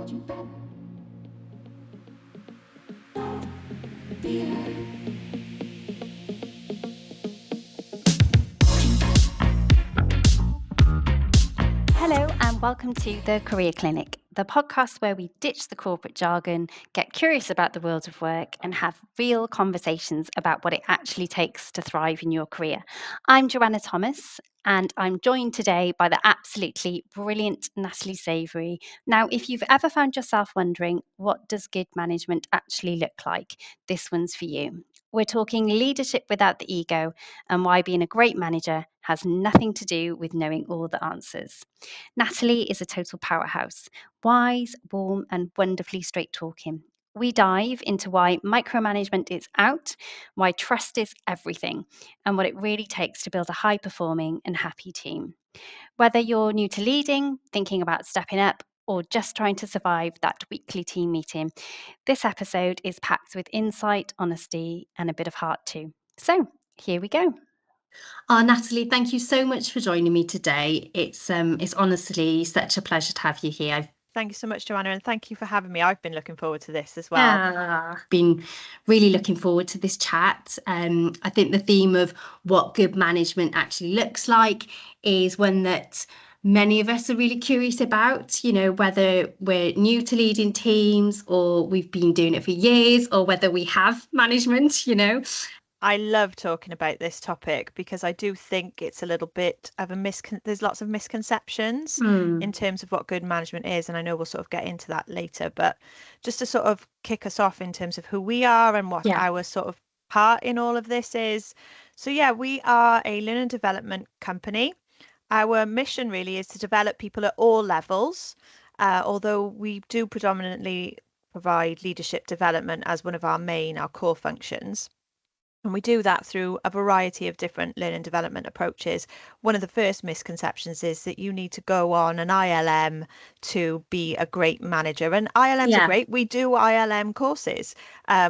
Hello and welcome to the Career Clinic, the podcast where we ditch the corporate jargon, get curious about the world of work and have real conversations about what it actually takes to thrive in your career. I'm Joanna Thomas and I'm joined today by the absolutely brilliant Natalie Savery. Now, if you've ever found yourself wondering, what does good management actually look like? This one's for you. We're talking leadership without the ego and why being a great manager has nothing to do with knowing all the answers. Natalie is a total powerhouse, wise, warm, and wonderfully straight talking. We dive into why micromanagement is out, why trust is everything, and what it really takes to build a high performing and happy team. Whether you're new to leading, thinking about stepping up, or just trying to survive that weekly team meeting, this episode is packed with insight, honesty, and a bit of heart too. So here we go. Natalie, thank you so much for joining me today. It's honestly such a pleasure to have you here. Thank you so much, Joanna, and thank you for having me. I've been looking forward to this as well. Been really looking forward to this chat. I think the theme of what good management actually looks like is one that many of us are really curious about, whether we're new to leading teams or we've been doing it for years or whether we have management, I love talking about this topic because I do think it's a little bit of there's lots of misconceptions in terms of what good management is. And I know we'll sort of get into that later, but just to sort of kick us off in terms of who we are and what our sort of part in all of this is. So we are a learning and development company. Our mission really is to develop people at all levels, although we do predominantly provide leadership development as one of our core functions. And we do that through a variety of different learning and development approaches. One of the first misconceptions is that you need to go on an ILM to be a great manager. And ILMs are great. We do ILM courses.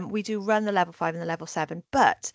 We do run the level 5 and the level 7, but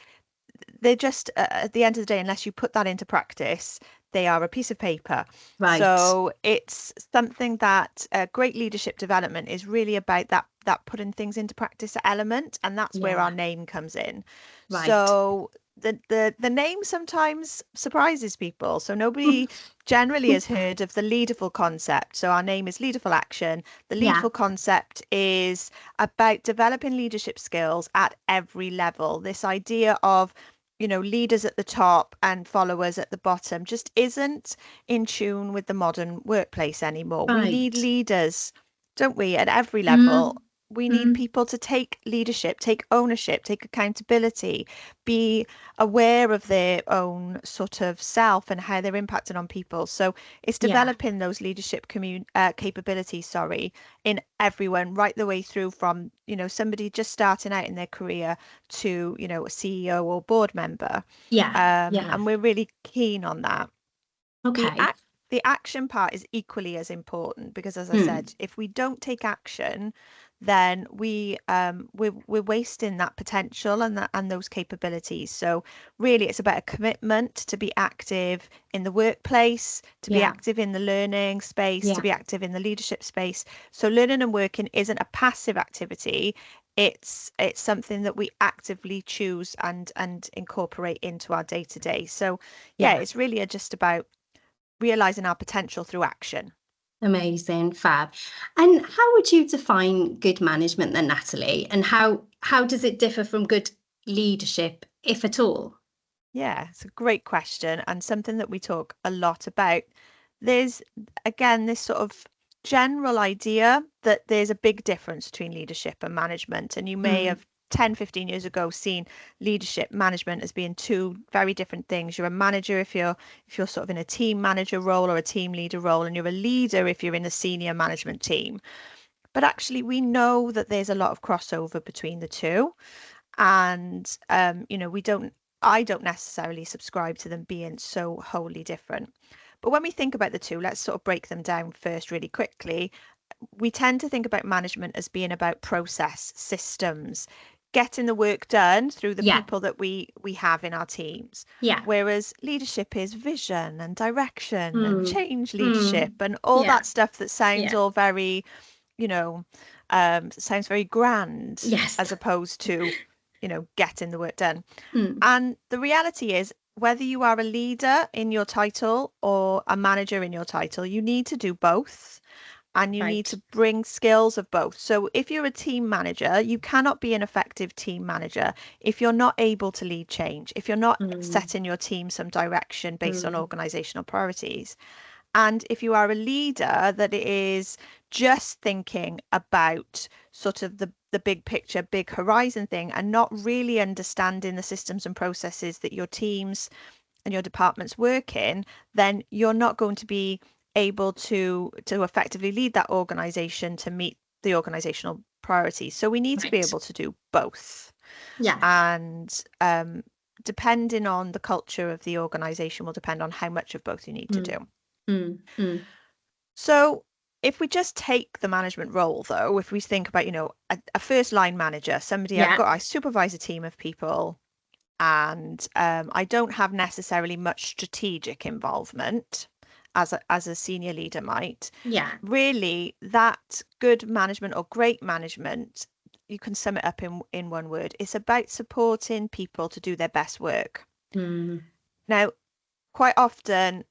they're just at the end of the day, unless you put that into practice, they are a piece of paper. Right. So it's something that great leadership development is really about that putting things into practice element, and that's where our name comes in. Right. So the name sometimes surprises people. So nobody generally has heard of the Leaderful concept. So our name is Leaderful Action. The Leaderful concept is about developing leadership skills at every level. This idea of leaders at the top and followers at the bottom just isn't in tune with the modern workplace anymore. Right. We need leaders, don't we, at every level. We need people to take leadership, take ownership, take accountability, be aware of their own sort of self and how they're impacting on people. So it's developing those leadership capabilities, in everyone, right the way through from, somebody just starting out in their career to, a CEO or board member. And we're really keen on that. Okay. The action part is equally as important because, as I said, if we don't take action, then we're wasting that potential and those capabilities. So really, it's about a commitment to be active in the workplace, to be active in the learning space, to be active in the leadership space. So learning and working isn't a passive activity. It's something that we actively choose and incorporate into our day to day. So it's really just about realizing our potential through action. Amazing, fab. And how would you define good management then, Natalie? And how does it differ from good leadership, if at all? Yeah, it's a great question and something that we talk a lot about. There's, again, this sort of general idea that there's a big difference between leadership and management. And you may have 10, 15 years ago seen leadership management as being two very different things. You're a manager if you're sort of in a team manager role or a team leader role, and you're a leader if you're in a senior management team. But actually, we know that there's a lot of crossover between the two. And, I don't necessarily subscribe to them being so wholly different. But when we think about the two, let's sort of break them down first really quickly. We tend to think about management as being about process, systems, getting the work done through the people that we have in our teams. Whereas leadership is vision and direction and change leadership and all that stuff that sounds all very sounds very grand, Yes. as opposed to, getting the work done. Mm. And the reality is, whether you are a leader in your title or a manager in your title, you need to do both. And you need Right. to bring skills of both. So if you're a team manager, you cannot be an effective team manager if you're not able to lead change, if you're not setting your team some direction based on organizational priorities. And if you are a leader that is just thinking about sort of the big picture, big horizon thing, and not really understanding the systems and processes that your teams and your departments work in, then you're not going to be able to effectively lead that organization to meet the organizational priorities. So we need to be able to do both. Yeah. And depending on the culture of the organization will depend on how much of both you need to do. So if we just take the management role, though, if we think about, a first line manager, somebody I supervise a team of people, and I don't have necessarily much strategic involvement as a senior leader might. Yeah. Really, that good management or great management, you can sum it up in one word. It's about supporting people to do their best work. Now, quite often,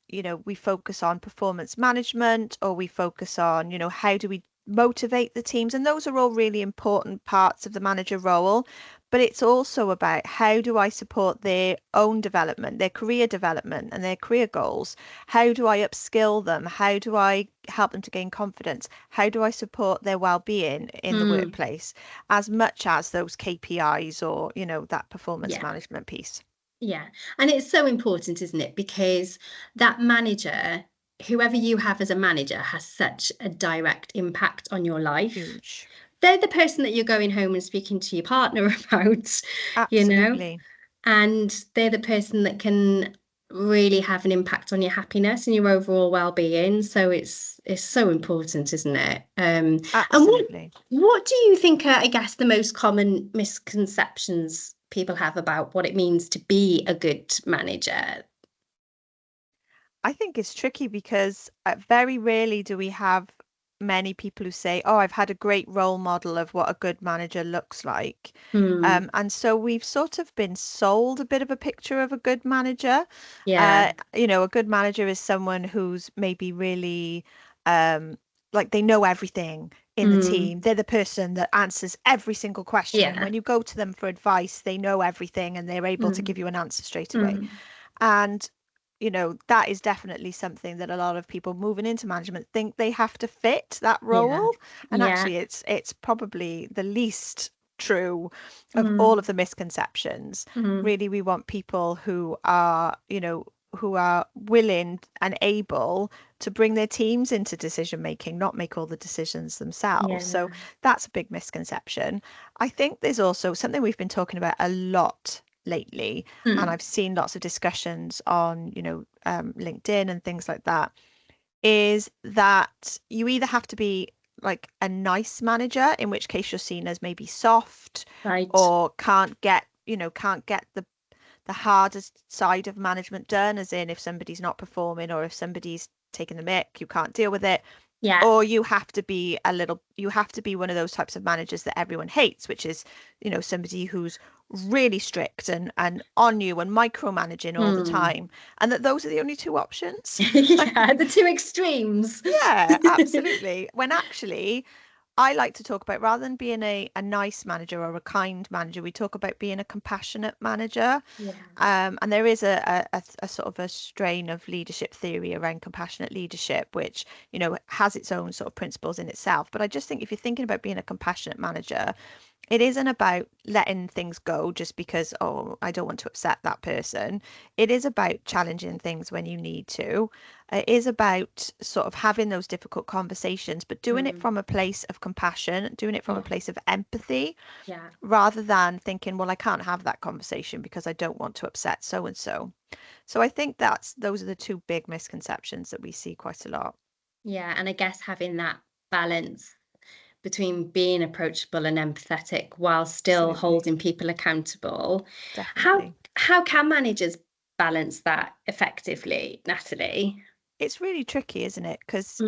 we focus on performance management, or we focus on, how do we motivate the teams? And those are all really important parts of the manager role. But it's also about, how do I support their own development, their career development and their career goals? How do I upskill them? How do I help them to gain confidence? How do I support their well-being in the workplace, as much as those KPIs or, that performance management piece? Yeah. And it's so important, isn't it? Because that manager, whoever you have as a manager, has such a direct impact on your life. Huge. They're the person that you're going home and speaking to your partner about, Absolutely. and they're the person that can really have an impact on your happiness and your overall well-being. So it's so important, isn't it? Absolutely. And what do you think are, I guess, the most common misconceptions people have about what it means to be a good manager? I think it's tricky because very rarely do we have many people who say, "Oh, I've had a great role model of what a good manager looks like." And so we've sort of been sold a bit of a picture of a good manager. Yeah. A good manager is someone who's maybe really like they know everything in the team. They're the person that answers every single question. Yeah. When you go to them for advice, they know everything and they're able to give you an answer straight away. And that is definitely something that a lot of people moving into management think they have to fit that role. And actually it's probably the least true of all of the misconceptions. Really, we want people who are, who are willing and able to bring their teams into decision making, not make all the decisions themselves. So that's a big misconception. I think there's also something we've been talking about a lot lately, and I've seen lots of discussions on, LinkedIn and things like that, is that you either have to be like a nice manager, in which case you're seen as maybe soft, or can't get the hardest side of management done, as in if somebody's not performing or if somebody's taking the mick, you can't deal with it. Or you have to be one of those types of managers that everyone hates, which is, somebody who's really strict and on you and micromanaging all the time. And that those are the only two options. The two extremes. Yeah, absolutely. When actually, I like to talk about, rather than being a nice manager or a kind manager, we talk about being a compassionate manager. And there is a sort of a strain of leadership theory around compassionate leadership, which, has its own sort of principles in itself. But I just think if you're thinking about being a compassionate manager, it isn't about letting things go just because, oh, I don't want to upset that person. It is about challenging things when you need to. It is about sort of having those difficult conversations, but doing it from a place of compassion, doing it from a place of empathy, rather than thinking, well, I can't have that conversation because I don't want to upset so and so. So I think those are the two big misconceptions that we see quite a lot. Yeah, and I guess having that balance between being approachable and empathetic while still holding people accountable. Definitely. How can managers balance that effectively, Natalie? It's really tricky, isn't it? Because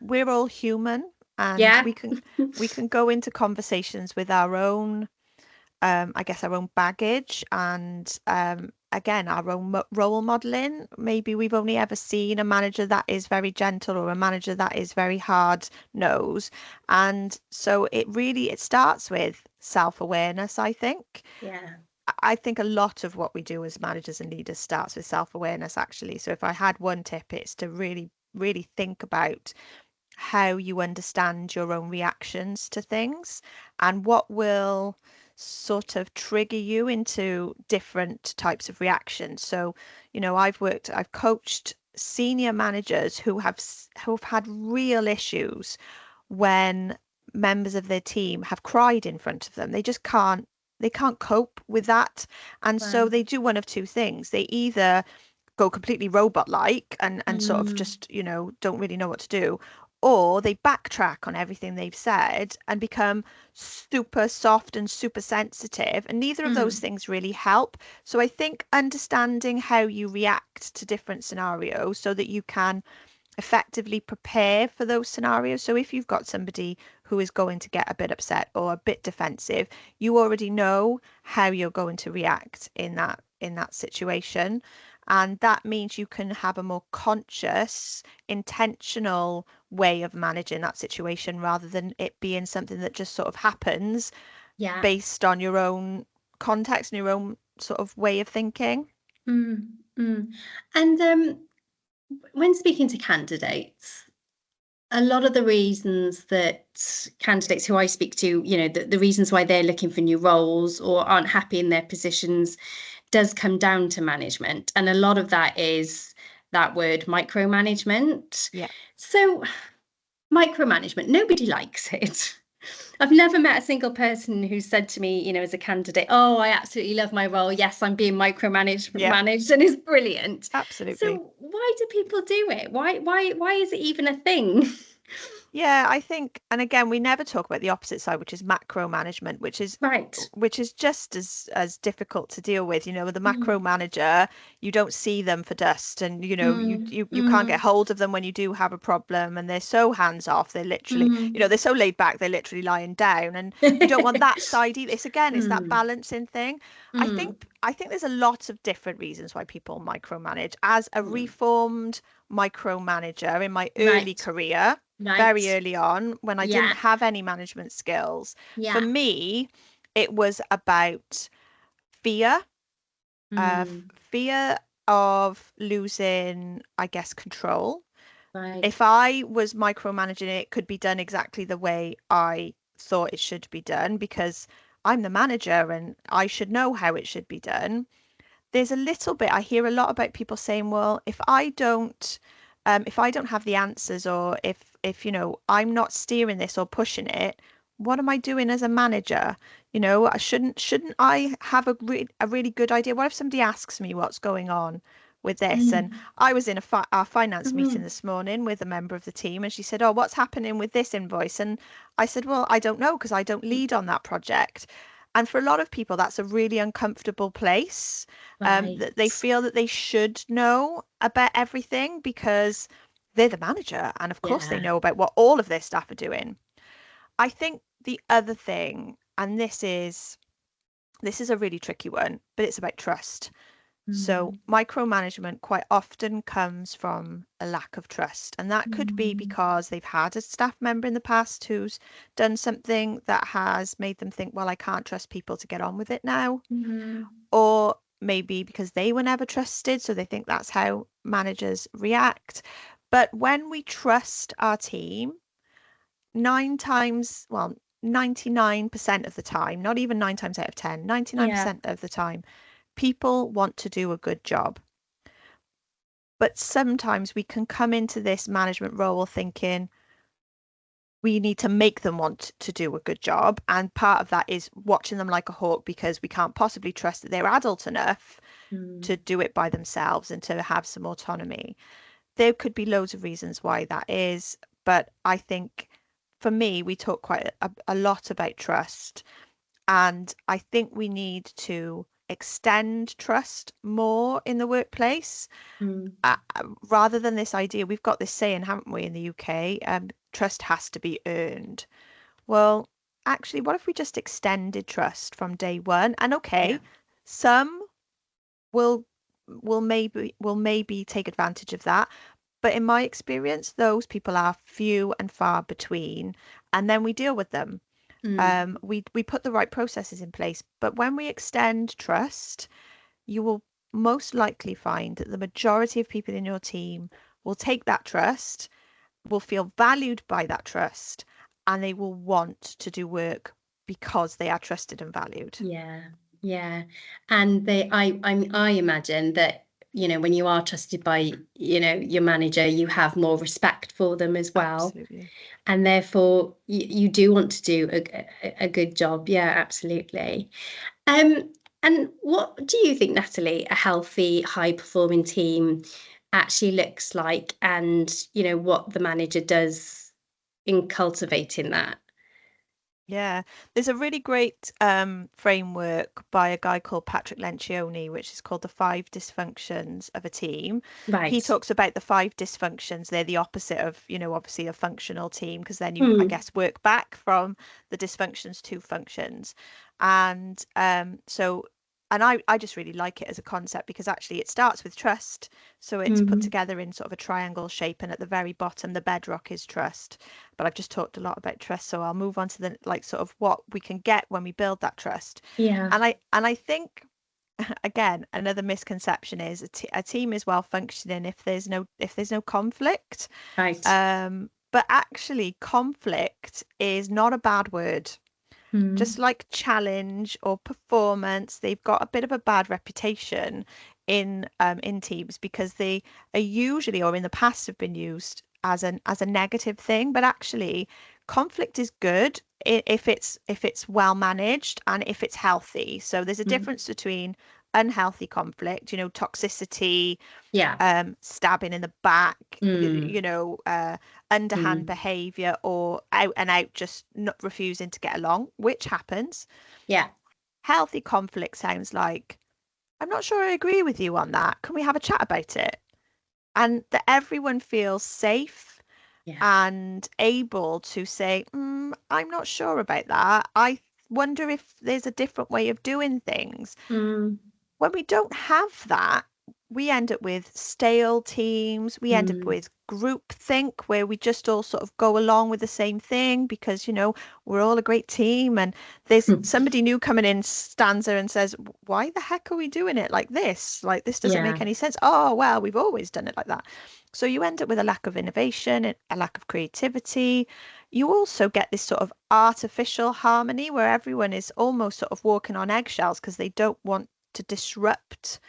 we're all human. And we can go into conversations with our own I guess our own baggage and again our own role modeling. Maybe we've only ever seen a manager that is very gentle or a manager that is very hard nosed, and so it starts with self-awareness, I think. I think a lot of what we do as managers and leaders starts with self-awareness, actually. So if I had one tip, it's to really think about how you understand your own reactions to things and what will sort of trigger you into different types of reactions. So, I've coached senior managers who've had real issues when members of their team have cried in front of them. They can't cope with that. And so they do one of two things. They either go completely robot-like and sort of just, don't really know what to do, or they backtrack on everything they've said and become super soft and super sensitive. And neither of those things really help. So I think understanding how you react to different scenarios so that you can effectively prepare for those scenarios. So if you've got somebody who is going to get a bit upset or a bit defensive, you already know how you're going to react in that situation. And that means you can have a more conscious, intentional way of managing that situation rather than it being something that just sort of happens based on your own context and your own sort of way of thinking. And when speaking to candidates, a lot of the reasons that candidates who I speak to, the reasons why they're looking for new roles or aren't happy in their positions does come down to management. And a lot of that is that word micromanagement. So micromanagement, nobody likes it. I've never met a single person who said to me, as a candidate, oh, I absolutely love my role. Yes, I'm being managed and it's brilliant. Absolutely. So why do people do it? Why is it even a thing? Yeah, I think, and again, we never talk about the opposite side, which is macro management, which is just as difficult to deal with. With the macro manager, you don't see them for dust, and you can't get hold of them when you do have a problem, and they're so hands off. They're literally, they're so laid back, they're literally lying down, and you don't want that side either. It's that balancing thing. I think there's a lot of different reasons why people micromanage. As a reformed micromanager in my early career, very early on, when I didn't have any management skills, for me, it was about fear, fear of losing, I guess, control. If I was micromanaging it, could be done exactly the way I thought it should be done because I'm the manager and I should know how it should be done. There's a little bit, I hear a lot about people saying, well, if I don't have the answers, or if I'm not steering this or pushing it, what am I doing as a manager? Shouldn't I have a really good idea? What if somebody asks me what's going on with this? And I was in our finance meeting this morning with a member of the team, and she said, oh, what's happening with this invoice? And I said, well, I don't know because I don't lead on that project. And for a lot of people, that's a really uncomfortable place. That they feel that they should know about everything because they're the manager. And of course, they know about what all of their staff are doing. I think the other thing, and this is a really tricky one, but it's about trust. So micromanagement quite often comes from a lack of trust. And that could be because they've had a staff member in the past who's done something that has made them think, well, I can't trust people to get on with it now. Or maybe because they were never trusted, so they think that's how managers react. But when we trust our team, 99% of the time, not even 9 times out of 10, 99% of the time, people want to do a good job. But sometimes we can come into this management role thinking we need to make them want to do a good job. And part of that is watching them like a hawk because we can't possibly trust that they're adult enough to do it by themselves and to have some autonomy. There could be loads of reasons why that is. But I think for me, we talk quite a lot about trust. And I think we need to extend trust more in the workplace, rather than this idea. We've got this saying, haven't we, in the UK, trust has to be earned. Well, actually, what if we just extended trust from day one? And okay, some will maybe take advantage of that. But in my experience, those people are few and far between, and then we deal with them. We put the right processes in place. But when we extend trust, you will most likely find that the majority of people in your team will take that trust, will feel valued by that trust, and they will want to do work because they are trusted and valued. Yeah. And I imagine that, when you are trusted by, your manager, you have more respect for them as well. Absolutely. And therefore you do want to do a good job. Yeah, absolutely. And what do you think, Natalie, a healthy, high-performing team actually looks like, and, what the manager does in cultivating that? Yeah, there's a really great framework by a guy called Patrick Lencioni, which is called the 5 dysfunctions of a team. Right. He talks about the 5 dysfunctions. They're the opposite of, obviously a functional team, because then you, I guess, work back from the dysfunctions to functions. And I just really like it as a concept, because actually it starts with trust. So it's put together in sort of a triangle shape, and at the very bottom, the bedrock is trust. But I've just talked a lot about trust, so I'll move on to the sort of what we can get when we build that trust. Yeah. And I think, again, another misconception is a team is well functioning if there's no conflict. Right. But actually, conflict is not a bad word. Just like challenge or performance, they've got a bit of a bad reputation in teams, because they are usually, or in the past, have been used as a negative thing. But actually, conflict is good if it's well managed and if it's healthy. So there's a difference between unhealthy conflict, toxicity, stabbing in the back, underhand behavior, or out and out just not refusing to get along, which happens. Yeah. Healthy conflict sounds like, I'm not sure I agree with you on that. Can we have a chat about it? And that everyone feels safe and able to say, I'm not sure about that. I wonder if there's a different way of doing things. When we don't have that, we end up with stale teams. We end up with groupthink, where we just all sort of go along with the same thing because, we're all a great team. And there's somebody new coming in, stands there and says, why the heck are we doing it like this? Like, this doesn't make any sense. Oh, well, we've always done it like that. So you end up with a lack of innovation, a lack of creativity. You also get this sort of artificial harmony where everyone is almost sort of walking on eggshells because they don't want to disrupt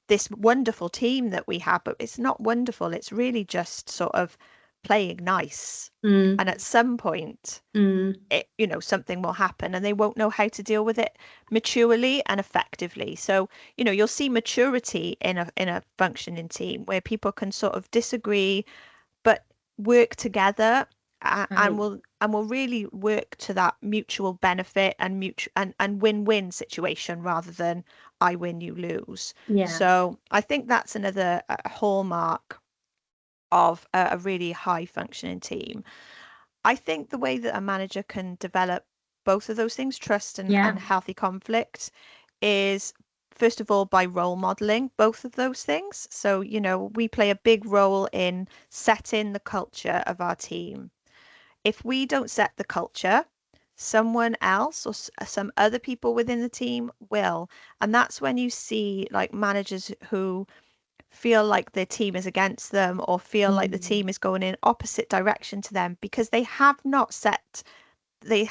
this wonderful team that we have. But it's not wonderful. It's really just sort of playing nice. And at some point, something will happen and they won't know how to deal with it maturely and effectively. So, you'll see maturity in a functioning team where people can sort of disagree, but work together and will really work to that mutual benefit and win-win situation rather than I win, you lose. So I think that's another hallmark of a really high functioning team. I think the way that a manager can develop both of those things, trust and healthy conflict, is first of all by role modeling both of those things. So, we play a big role in setting the culture of our team. If we don't set the culture, someone else or some other people within the team will. And that's when you see like managers who feel like their team is against them or feel like the team is going in opposite direction to them because they have not set the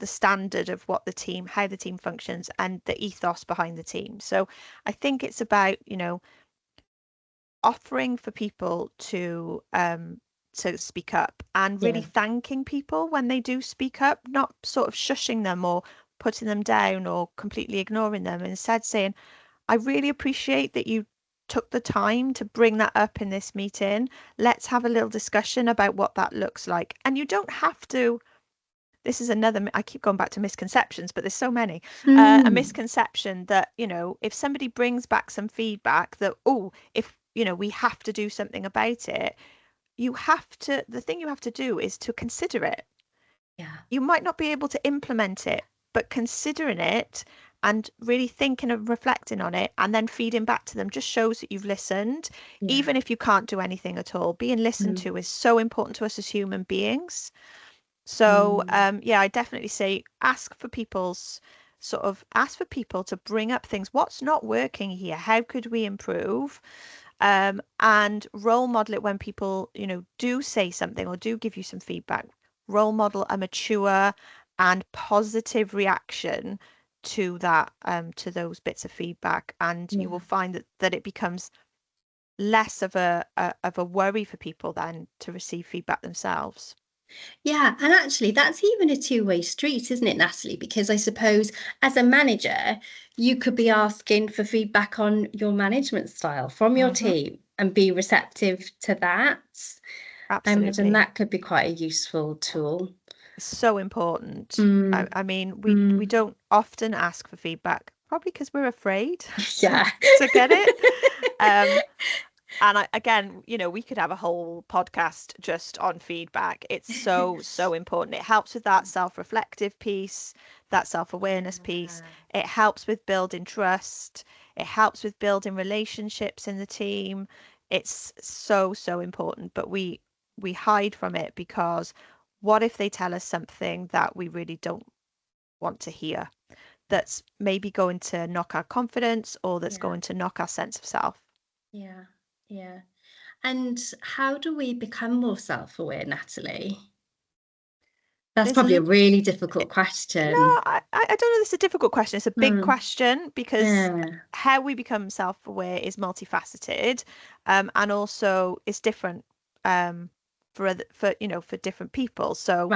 standard of how the team functions and the ethos behind the team. So I think it's about, offering for people to speak up and really thanking people when they do speak up, not sort of shushing them or putting them down or completely ignoring them, and instead saying, I really appreciate that you took the time to bring that up in this meeting. Let's have a little discussion about what that looks like. And you don't have to this is another, I keep going back to misconceptions, but there's so many. A misconception that, if somebody brings back some feedback that, if, we have to do something about it, the thing you have to do is to consider it. Yeah. You might not be able to implement it, but considering it and really thinking and reflecting on it and then feeding back to them just shows that you've listened, even if you can't do anything at all. Being listened to is so important to us as human beings. So, I definitely say ask for people to bring up things. What's not working here? How could we improve? And role model it when people, do say something or do give you some feedback. Role model a mature and positive reaction to that, to those bits of feedback, and you will find that it becomes less of a worry for people than to receive feedback themselves. Yeah, and actually that's even a two-way street, isn't it, Natalie? Because I suppose as a manager, you could be asking for feedback on your management style from your team and be receptive to that. I imagine Absolutely. that could be quite a useful tool. So important. I mean, we don't often ask for feedback, probably because we're afraid Yeah. to get it. And again, we could have a whole podcast just on feedback. It's so important. It helps with that self-reflective piece, that self-awareness piece. It helps with building trust. It helps with building relationships in the team. It's so important, but we hide from it because what if they tell us something that we really don't want to hear? That's maybe going to knock our confidence, or that's going to knock our sense of self. Yeah. And how do we become more self-aware, Natalie? That's probably a really difficult question. No, I don't know. It's a difficult question. It's a big question because how we become self-aware is multifaceted, and also it's different for different people. So,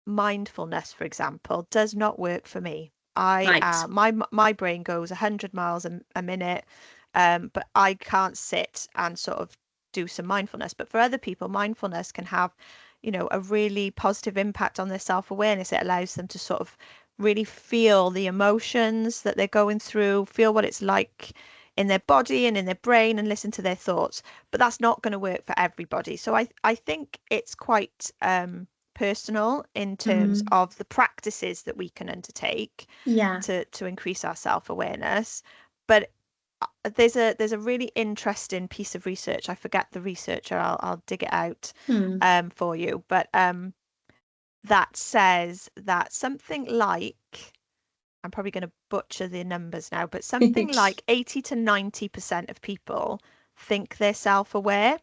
mindfulness, for example, does not work for me. My brain goes 100 miles a minute, but I can't sit and sort of do some mindfulness. But for other people, mindfulness can have, a really positive impact on their self-awareness. It allows them to sort of really feel the emotions that they're going through, feel what it's like in their body and in their brain, and listen to their thoughts. But that's not going to work for everybody. So I think it's quite personal in terms of the practices that we can undertake to increase our self-awareness. But there's a really interesting piece of research. I forget the researcher. I'll dig it out for you. But that says that something like, I'm probably going to butcher the numbers now, but something like 80 to 90% of people think they're self-aware,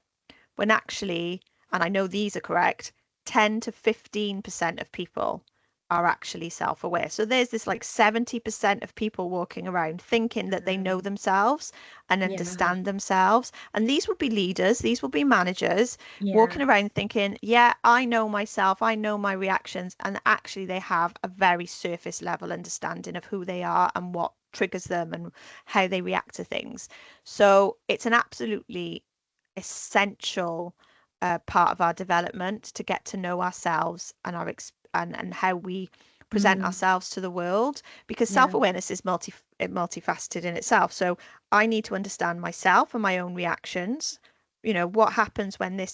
when actually, and I know these are correct, 10 to 15% of people are actually self-aware. So there's this like 70% of people walking around thinking that they know themselves and understand themselves. And these will be leaders, these will be managers walking around thinking, yeah, I know myself, I know my reactions. And actually they have a very surface level understanding of who they are and what triggers them and how they react to things. So it's an absolutely essential part of our development to get to know ourselves and and how we present ourselves to the world, because self-awareness is multifaceted in itself. So I need to understand myself and my own reactions. What happens when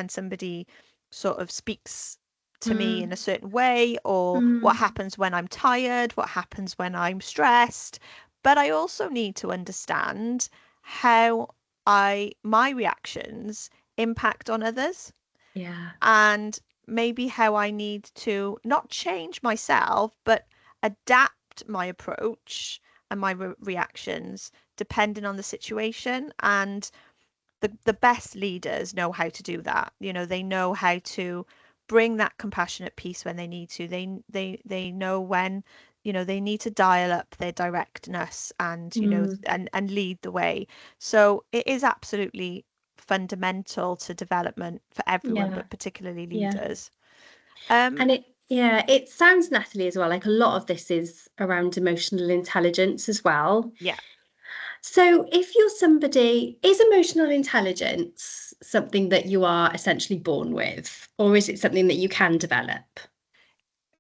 somebody sort of speaks to me in a certain way, or what happens when I'm tired, what happens when I'm stressed. But I also need to understand how my reactions impact on others. And maybe how I need to not change myself, but adapt my approach and my reactions depending on the situation. And the best leaders know how to do that. They know how to bring that compassionate piece when they need to. They know when, they need to dial up their directness and, and lead the way. So it is absolutely fundamental to development for everyone, but particularly leaders. And it sounds, Natalie, as well, like a lot of this is around emotional intelligence as well. Yeah. So if you're somebody, is emotional intelligence something that you are essentially born with, or is it something that you can develop?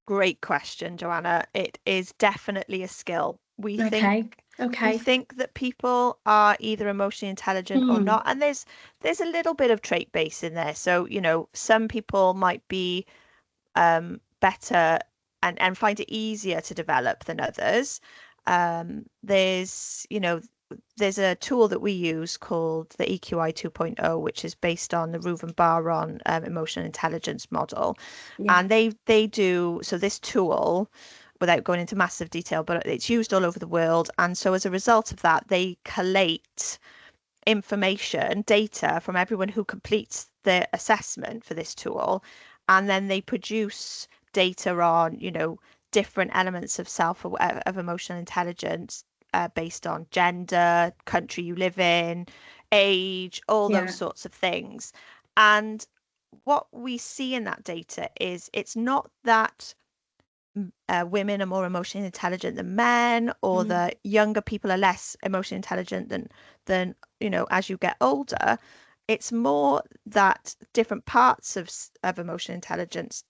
Great question, Joanna. It is definitely a skill. We Okay. think that people are either emotionally intelligent or not, and there's a little bit of trait base in there. So, some people might be better and find it easier to develop than others. There's a tool that we use called the EQI 2.0, which is based on the Reuven Baron emotional intelligence model. Yeah. And they do, so this tool, without going into massive detail, but it's used all over the world. And so as a result of that, they collate information, data from everyone who completes the assessment for this tool. And then they produce data on, different elements of emotional intelligence based on gender, country you live in, age, all Yeah. those sorts of things. And what we see in that data is it's not that women are more emotionally intelligent than men, or that younger people are less emotionally intelligent than as you get older. It's more that different parts of emotional intelligence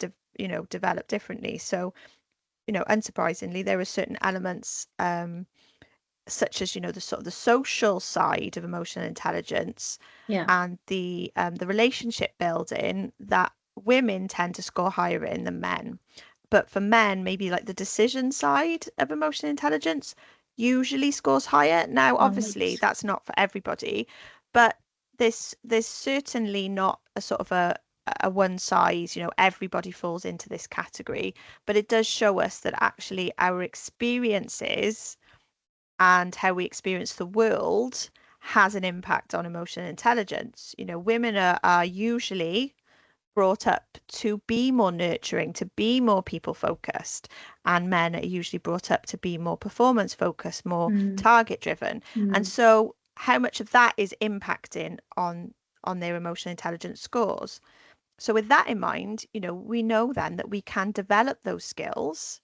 develop differently. So unsurprisingly, there are certain elements such as the sort of the social side of emotional intelligence and the relationship building that women tend to score higher in than men. But for men, maybe like the decision side of emotional intelligence usually scores higher. Now, obviously, that's not for everybody, but there's certainly not a sort of a one size, everybody falls into this category, but it does show us that actually our experiences and how we experience the world has an impact on emotional intelligence. Women are usually brought up to be more nurturing, to be more people focused, and men are usually brought up to be more performance focused, more target driven. And so how much of that is impacting on their emotional intelligence scores? So with that in mind, we know then that we can develop those skills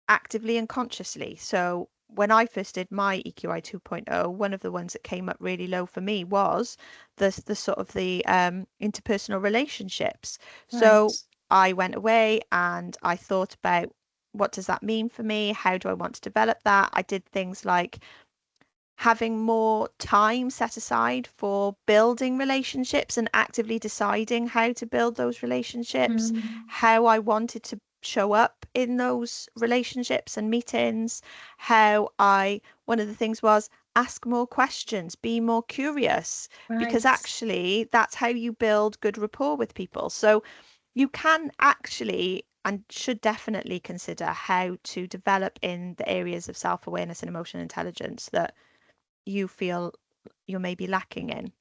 actively and consciously. So when I first did my EQI 2.0, one of the ones that came up really low for me was the sort of the interpersonal relationships. So I went away and I thought about, what does that mean for me? How do I want to develop that? I did things like having more time set aside for building relationships and actively deciding how to build those relationships, how I wanted to show up in those relationships and meetings, one of the things was ask more questions, be more curious, because actually that's how you build good rapport with people. So you can actually and should definitely consider how to develop in the areas of self-awareness and emotional intelligence that you feel you're maybe lacking in.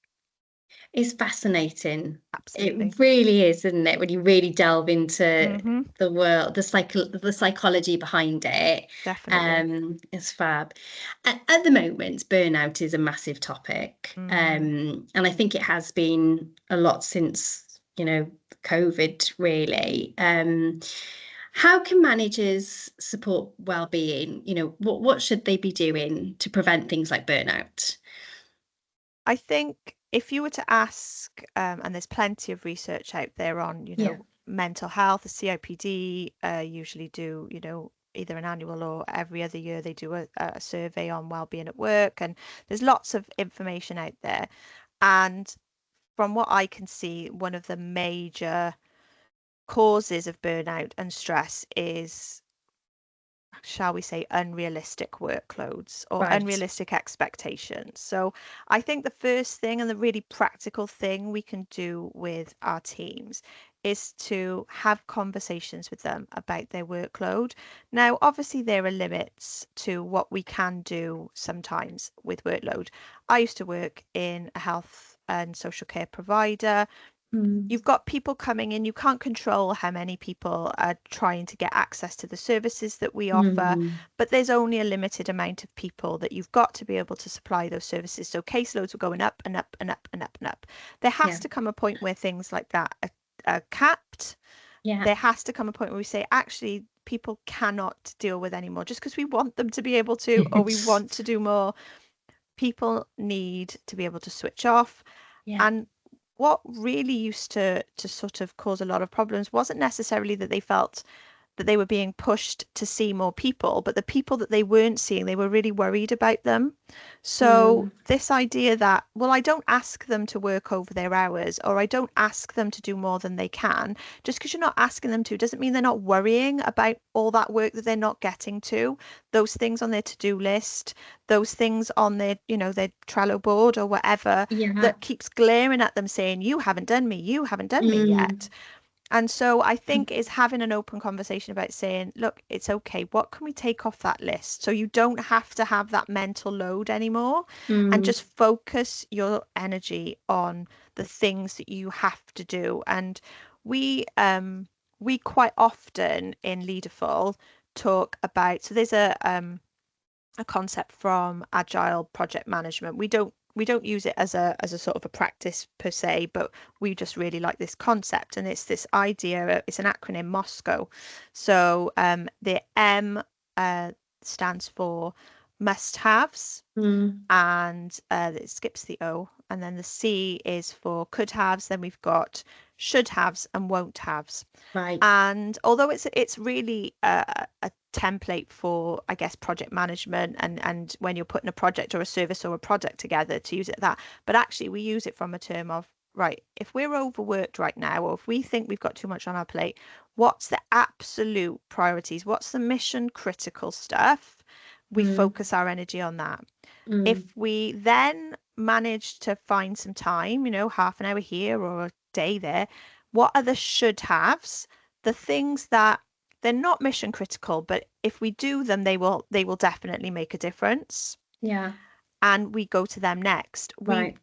It's fascinating. Absolutely. It really is, isn't it? When you really delve into Mm-hmm. the world, the psychology behind it. Definitely. It's fab. At the moment, burnout is a massive topic. And I think it has been a lot since, COVID, really. How can managers support well-being? What should they be doing to prevent things like burnout? I think if you were to ask, and there's plenty of research out there on, mental health, the CIPD usually do, either an annual or every other year they do a survey on well-being at work, and there's lots of information out there. And from what I can see, one of the major causes of burnout and stress is, shall we say, unrealistic workloads or unrealistic expectations. So I think the first thing and the really practical thing we can do with our teams is to have conversations with them about their workload. Now, obviously, there are limits to what we can do sometimes with workload. I used to work in a health and social care provider. You've got people coming in, you can't control how many people are trying to get access to the services that we offer, but there's only a limited amount of people that you've got to be able to supply those services. So caseloads are going up and up and up and up and up. There has to come a point where things like that are capped. There has to come a point where we say, actually, people cannot deal with anymore just because we want them to be able to, or we want to do more. People need to be able to switch off. And what really used to sort of cause a lot of problems wasn't necessarily that they felt that they were being pushed to see more people, but the people that they weren't seeing, they were really worried about them. So this idea that, well, I don't ask them to work over their hours, or I don't ask them to do more than they can, just because you're not asking them to doesn't mean they're not worrying about all that work that they're not getting to, those things on their to-do list, those things on their, their Trello board or whatever, that keeps glaring at them saying, you haven't done me, you haven't done me yet. And so I think is having an open conversation about saying, look, it's okay. What can we take off that list? So you don't have to have that mental load anymore, and just focus your energy on the things that you have to do. And we quite often in Leaderful talk about, so there's a concept from agile project management. We don't use it as a sort of a practice per se, but we just really like this concept, and it's this idea. It's an acronym, Moscow. So the M stands for must-haves, and it skips the O, and then the C is for could-haves. Then we've got should-haves and won't-haves. Right. And although it's really a template for, I guess, project management and when you're putting a project or a service or a product together, to use it that, but actually we use it from a term of, right, if we're overworked right now, or if we think we've got too much on our plate, what's the absolute priorities? What's the mission critical stuff? We focus our energy on that. If we then manage to find some time, half an hour here or a day there, what are the should-haves? The things that they're not mission critical, but if we do them, they will definitely make a difference. Yeah. And we go to them next. Right.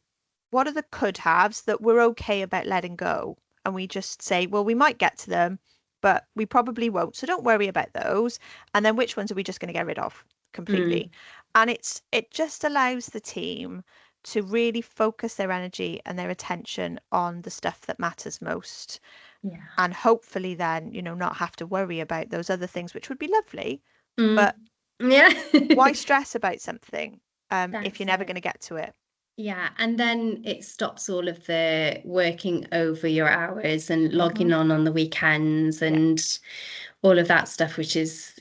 What are the could-haves that we're okay about letting go? And we just say, well, we might get to them, but we probably won't. So don't worry about those. And then which ones are we just going to get rid of completely? And it just allows the team to really focus their energy and their attention on the stuff that matters most. Yeah. And hopefully then, not have to worry about those other things, which would be lovely. But why stress about something if you're never going to get to it? Yeah, and then it stops all of the working over your hours and logging on the weekends and all of that stuff, which is,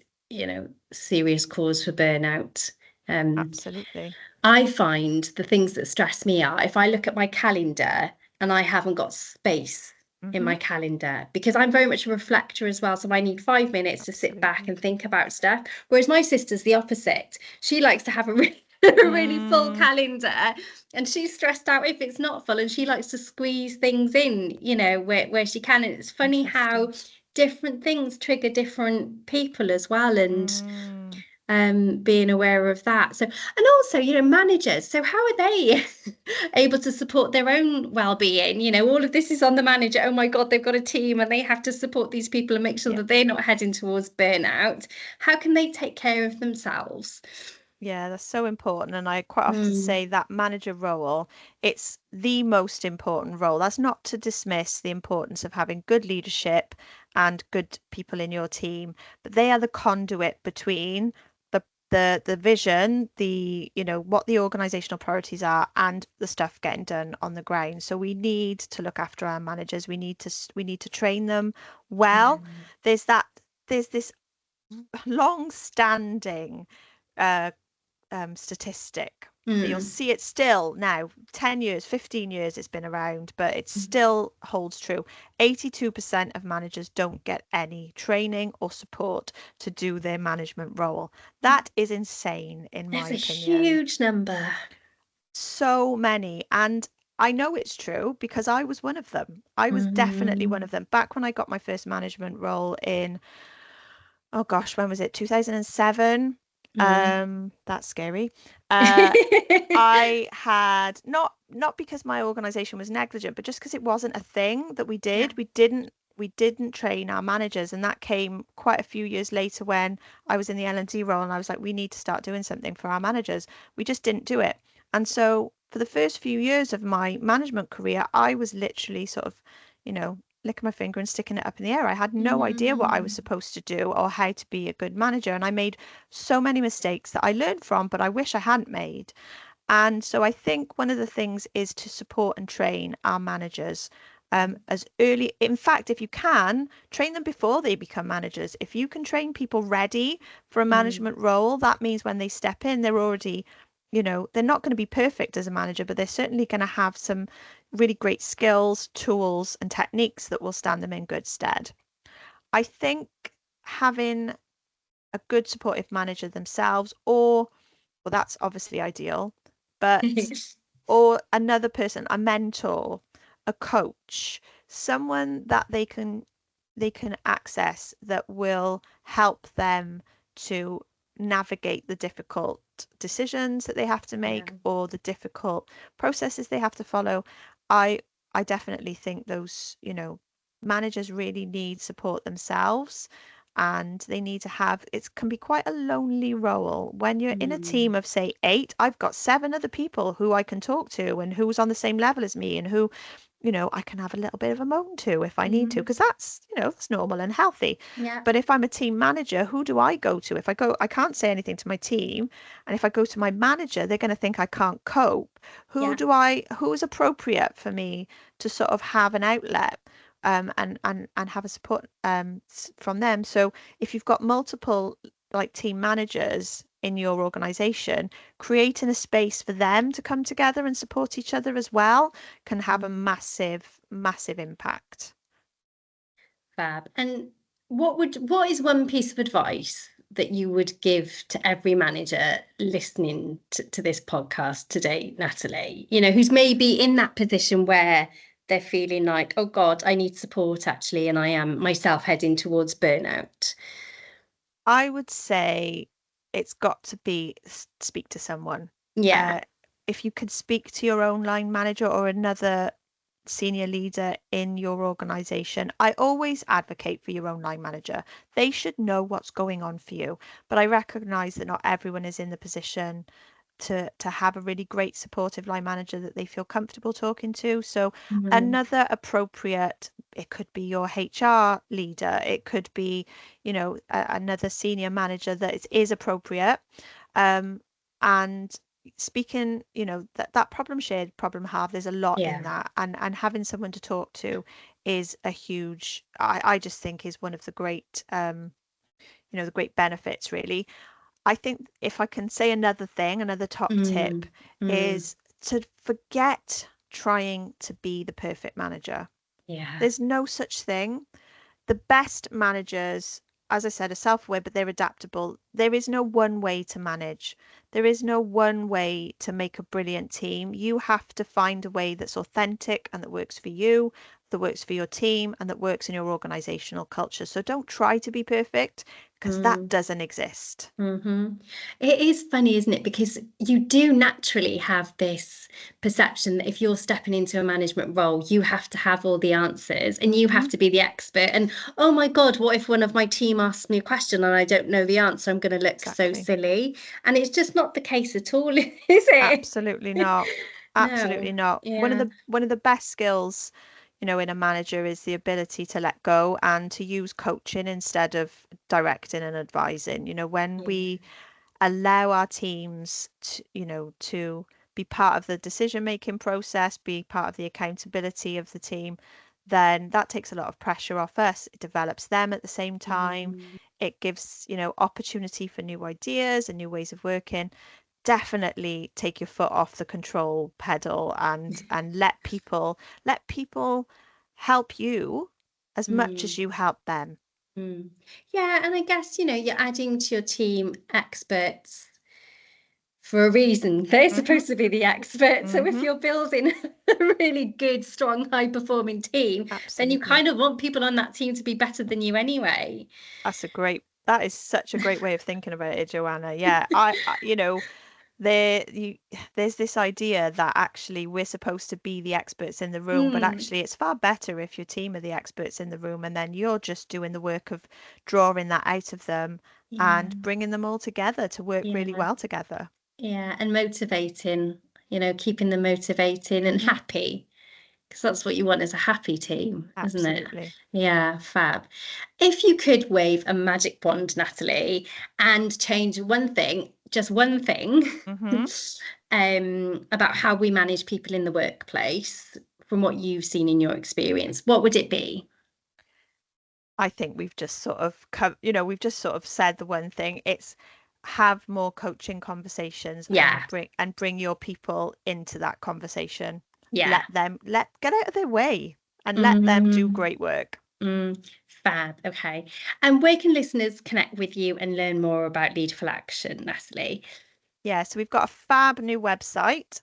serious cause for burnout. Absolutely. I find the things that stress me out, if I look at my calendar and I haven't got space in my calendar, because I'm very much a reflector as well, so I need 5 minutes to sit back and think about stuff, whereas my sister's the opposite. She likes to have a really full calendar, and she's stressed out if it's not full, and she likes to squeeze things in, where she can. And it's funny how different things trigger different people as well, and being aware of that. So, and also, managers, so how are they able to support their own well-being? All of this is on the manager. Oh my God, they've got a team and they have to support these people and make sure that they're not heading towards burnout. How can they take care of themselves? Yeah, that's so important. And I quite often say that manager role, it's the most important role. That's not to dismiss the importance of having good leadership and good people in your team, but they are the conduit between the vision, what the organizational priorities are, and the stuff getting done on the ground. So we need to look after our managers. We need to train them well. There's this long-standing statistic. You'll see it still now, 10 years, 15 years it's been around, but it still holds true. 82% of managers don't get any training or support to do their management role. That is insane, in my opinion. That's a huge number. So many. And I know it's true because I was one of them. I was definitely one of them. Back when I got my first management role in, oh gosh, when was it? 2007. That's scary. I had not because my organization was negligent, but just because it wasn't a thing that we did. We didn't train our managers, and that came quite a few years later when I was in the L&D role, and I was like, we need to start doing something for our managers. We just didn't do it. And so for the first few years of my management career, I was literally sort of, licking my finger and sticking it up in the air. I had no idea what I was supposed to do or how to be a good manager. And I made so many mistakes that I learned from, but I wish I hadn't made. And so I think one of the things is to support and train our managers as early. In fact, if you can, train them before they become managers. If you can train people ready for a management role, that means when they step in, they're already, they're not going to be perfect as a manager, but they're certainly going to have some really great skills, tools, and techniques that will stand them in good stead. I think having a good supportive manager themselves, or well, that's obviously ideal, but or another person, a mentor, a coach, someone that they can access that will help them to navigate the difficult decisions that they have to make or the difficult processes they have to follow. I I definitely think those, managers really need support themselves, and they need to have, it can be quite a lonely role when you're in a team of say 8. I've got 7 other people who I can talk to and who's on the same level as me and who, I can have a little bit of a moan to if I need to, because that's normal and healthy. Yeah. But if I'm a team manager, who do I go to? If I go, I can't say anything to my team, and if I go to my manager, they're going to think I can't cope. Who is appropriate for me to sort of have an outlet, and have a support from them. So if you've got multiple like team managers in your organization, creating a space for them to come together and support each other as well can have a massive, massive impact. Fab. And what is one piece of advice that you would give to every manager listening to this podcast today, Natalie? Who's maybe in that position where they're feeling like, oh God, I need support actually, and I am myself heading towards burnout. I would say it's got to be speak to someone. Yeah. If you could speak to your own line manager or another senior leader in your organization, I always advocate for your own line manager. They should know what's going on for you. But I recognize that not everyone is in the position to have a really great supportive line manager that they feel comfortable talking to. So another appropriate, it could be your HR leader, it could be, another senior manager that is appropriate. And speaking, that problem shared, problem halved, there's a lot in that. And having someone to talk to is a huge, I just think is one of the great, the great benefits really. I think if I can say another thing, another top tip is to forget trying to be the perfect manager. Yeah. There's no such thing. The best managers, as I said, are self-aware, but they're adaptable. There is no one way to manage. There is no one way to make a brilliant team. You have to find a way that's authentic and that works for you, that works for your team, and that works in your organizational culture. So don't try to be perfect, because that doesn't exist. It is funny, isn't it? Because you do naturally have this perception that if you're stepping into a management role, you have to have all the answers and you have to be the expert. And oh my God, what if one of my team asks me a question and I don't know the answer? I'm going to look so silly. And it's just not the case at all, is it? Absolutely not. Absolutely not. Yeah. One of the best skills, in a manager is the ability to let go and to use coaching instead of directing and advising. When we allow our teams to be part of the decision-making process, be part of the accountability of the team, then that takes a lot of pressure off us. It develops them at the same time. It gives, opportunity for new ideas and new ways of working. Definitely take your foot off the control pedal and let people help you as much as you help them. Yeah, and I guess, you're adding to your team experts for a reason. They're supposed to be the experts. So if you're building a really good, strong, high-performing team, then you kind of want people on that team to be better than you anyway. That is such a great way of thinking about it, Joanna. Yeah, there's this idea that actually we're supposed to be the experts in the room, but actually it's far better if your team are the experts in the room, and then you're just doing the work of drawing that out of them and bringing them all together to work really well together. Yeah, and motivating, keeping them motivating and happy, because that's what you want as a happy team, isn't it? Absolutely. Yeah, fab. If you could wave a magic wand, Natalie, and change one thing, just one thing, about how we manage people in the workplace from what you've seen in your experience, what would it be? I think we've just sort of we've just sort of said the one thing. It's have more coaching conversations Yeah. and bring your people into that conversation. Yeah. Get out of their way and let them do great work. Fab. Okay. And where can listeners connect with you and learn more about Leaderful Action, Natalie? Yeah, so we've got a fab new website.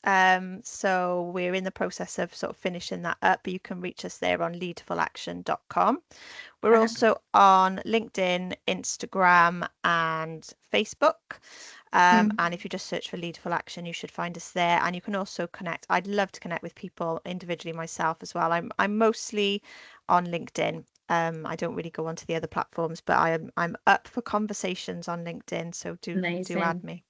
So we're in the process of sort of finishing that up, but you can reach us there on leaderfulaction.com. We're also on LinkedIn, Instagram, and Facebook. And if you just search for Leaderful Action, you should find us there. And you can also connect. I'd love to connect with people individually myself as well. I'm mostly on LinkedIn. I don't really go onto the other platforms, but I'm up for conversations on LinkedIn. So do add me.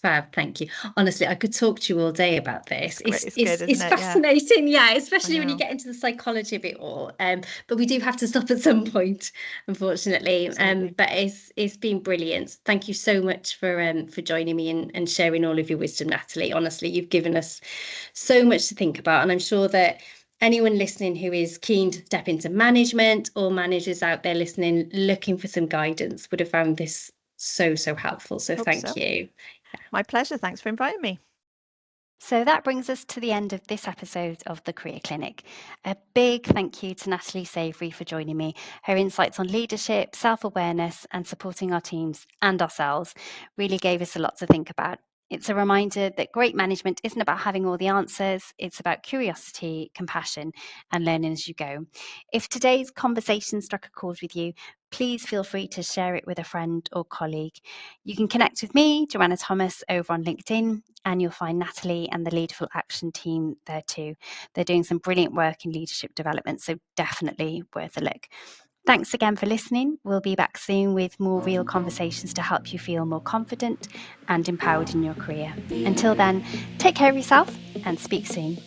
Fab, thank you. Honestly, I could talk to you all day about this. It's good, isn't it? Fascinating, yeah, especially when you get into the psychology of it all. But we do have to stop at some point, unfortunately. But it's been brilliant. Thank you so much for joining me and sharing all of your wisdom, Natalie. Honestly, you've given us so much to think about, and I'm sure that anyone listening who is keen to step into management, or managers out there listening looking for some guidance, would have found this so helpful. So thank you. My pleasure. Thanks for inviting me. So that brings us to the end of this episode of the Career Clinic. A big thank you to Natalie Savery for joining me. Her insights on leadership, self-awareness, and supporting our teams and ourselves really gave us a lot to think about. It's a reminder that great management isn't about having all the answers. It's about curiosity, compassion, and learning as you go. If today's conversation struck a chord with you, please feel free to share it with a friend or colleague. You can connect with me, Joanna Thomas, over on LinkedIn, and you'll find Natalie and the Leaderful Action team there too. They're doing some brilliant work in leadership development, so definitely worth a look. Thanks again for listening. We'll be back soon with more real conversations to help you feel more confident and empowered in your career. Until then, take care of yourself and speak soon.